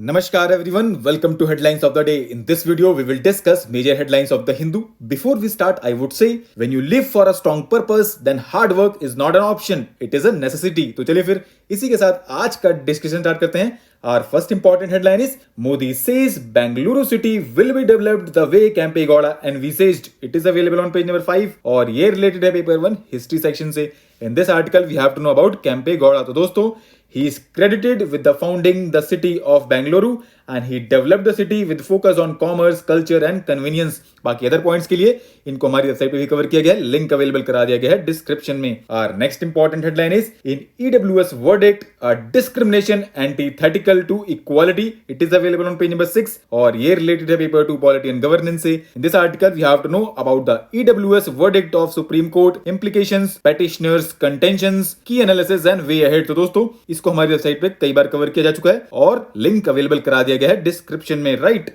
Namaskar everyone, welcome to Headlines of the Day. In this video, we will discuss major headlines of the Hindu. Before we start, I would say, when you live for a strong purpose, then hard work is not an option, it is a necessity. तो चलिए फिर इसी के साथ आज का discussion start करते हैं. Our first important headline is Modi says Bengaluru city will be developed the way Kempe Gowda envisaged. It is available on page number 5 और ये related है paper 1 history section से. In this article we have to know about Kempe Gowda. तो दोस्तों he is credited with the founding the city of Bengaluru and he developed the city with focus on commerce, culture and convenience. बाकी other points के लिए इनको हमारी website पे भी cover किया गया है, लिंक अवेलेबल करा दिया गया है डिस्क्रिप्शन में. Our next important headline is in EWS verdict a discrimination antithetical to equality. It is available on page number 6 और ये related है paper 2 polity and governance से. In this article we have to know about the EWS verdict of Supreme Court, implications, petitioners, contentions, key analysis and way ahead. तो दोस्तों इसको हमारी website पे कई बार कवर किया जा चुका है और लिंक अवेलेबल करा दिया गया है डिस्क्रिप्शन में, right.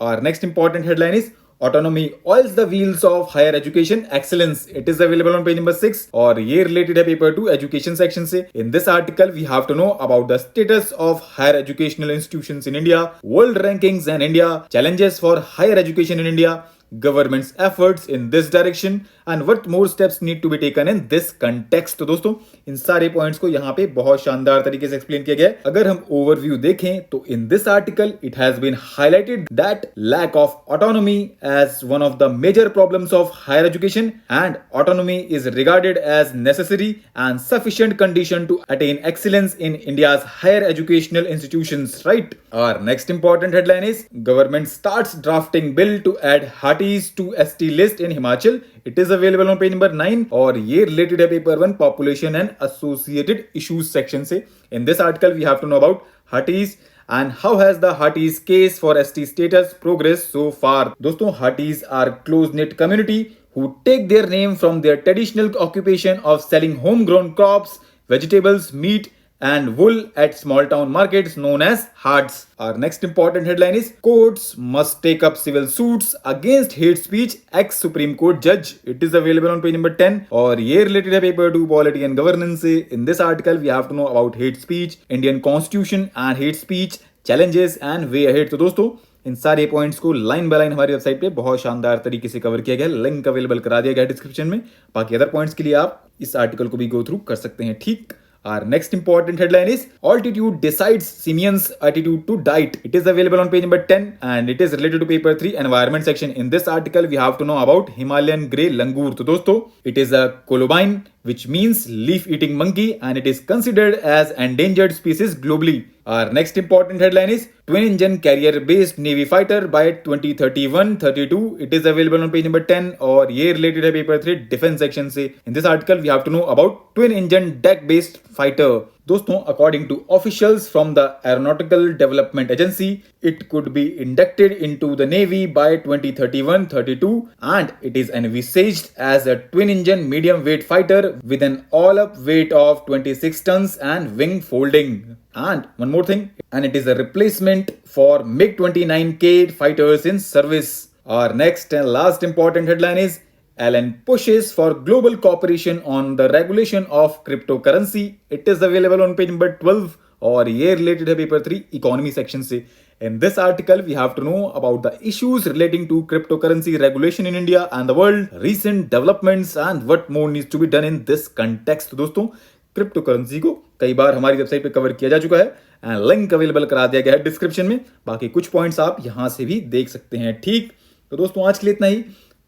Our next important headline is Autonomy oils the wheels of higher education excellence. It is available on page number 6 और ये related है paper 2 education section से. In this article we have to know about the status of higher educational institutions in India, world rankings in India, challenges for higher education in India, government's efforts in this direction and what more steps need to be taken in this context. तो दोस्तों इन सारे points को यहाँ पे बहुत शानदार तरीके से एक्सप्लेन किया गया है. अगर हम ओवरव्यू देखें तो in this article it has been highlighted that lack of autonomy as one of the major problems of higher education and autonomy is regarded as necessary and sufficient condition to attain excellence in India's higher educational institutions, right. Our next important headline is government starts drafting bill to add Hatis to ST list in Himachal. It is available on page number 9 और ये related है paper 1 population and associated issues section से. In this article we have to know about Hatis and how has the Hatis case for ST status progressed so far. दोस्तों Hatis are close-knit community who take their name from their traditional occupation of selling homegrown crops, vegetables, meat and wool at small town markets known as Hats. Our next important headline is courts must take up civil suits against hate speech ex Supreme Court judge. It is available on page number 10 और ये related है paper 2 polity and governance से. In this article we have to know about hate speech, Indian constitution and hate speech, challenges and way ahead. तो दोस्तों इन सारे points को line by line हमारी website पे बहुत शानदार तरीके से कवर किया गया है, लिंक अवेलेबल करा दिया गया है डिस्क्रिप्शन में. बाकी अदर पॉइंट्स के लिए आप इस आर्टिकल को भी गो थ्रू कर सकते हैं, ठीक. Our next important headline is Altitude decides Simian's attitude to diet. It is available on page number 10 and it is related to paper 3 environment section. In this article we have to know about Himalayan grey langur. तो दोस्तों it is a colobine which means leaf eating monkey and it is considered as endangered species globally. Our next important headline is twin engine carrier based navy fighter by 2031-32. It is available on page number 10 और ये related है paper 3 defense section से. In this article we have to know about twin engine deck based fighter. दोस्तों according to officials from the Aeronautical Development Agency, it could be inducted into the Navy by 2031-32 and it is envisaged as a twin engine medium weight fighter with an all up weight of 26 tons and wing folding. And one more thing, and it is a replacement for MiG-29K fighters in service. Our next and last important headline is Allen pushes for global cooperation on the regulation of cryptocurrency. It is available on page number 12 और ये related है paper 3 economy section से. In this article we have to know about the issues relating to cryptocurrency regulation in India and the world, recent developments and what more needs to be done in this context. तो दोस्तों crypto currency को कई बार हमारी website पे cover किया जा चुका है एंड लिंक अवेलेबल करा दिया गया है डिस्क्रिप्शन में. बाकी कुछ पॉइंट्स आप यहां से भी देख सकते हैं, ठीक. तो दोस्तों आज के लिए इतना ही.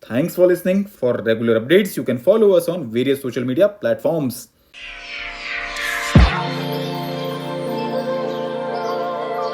Thanks for listening. For regular updates, you can follow us on various social media platforms.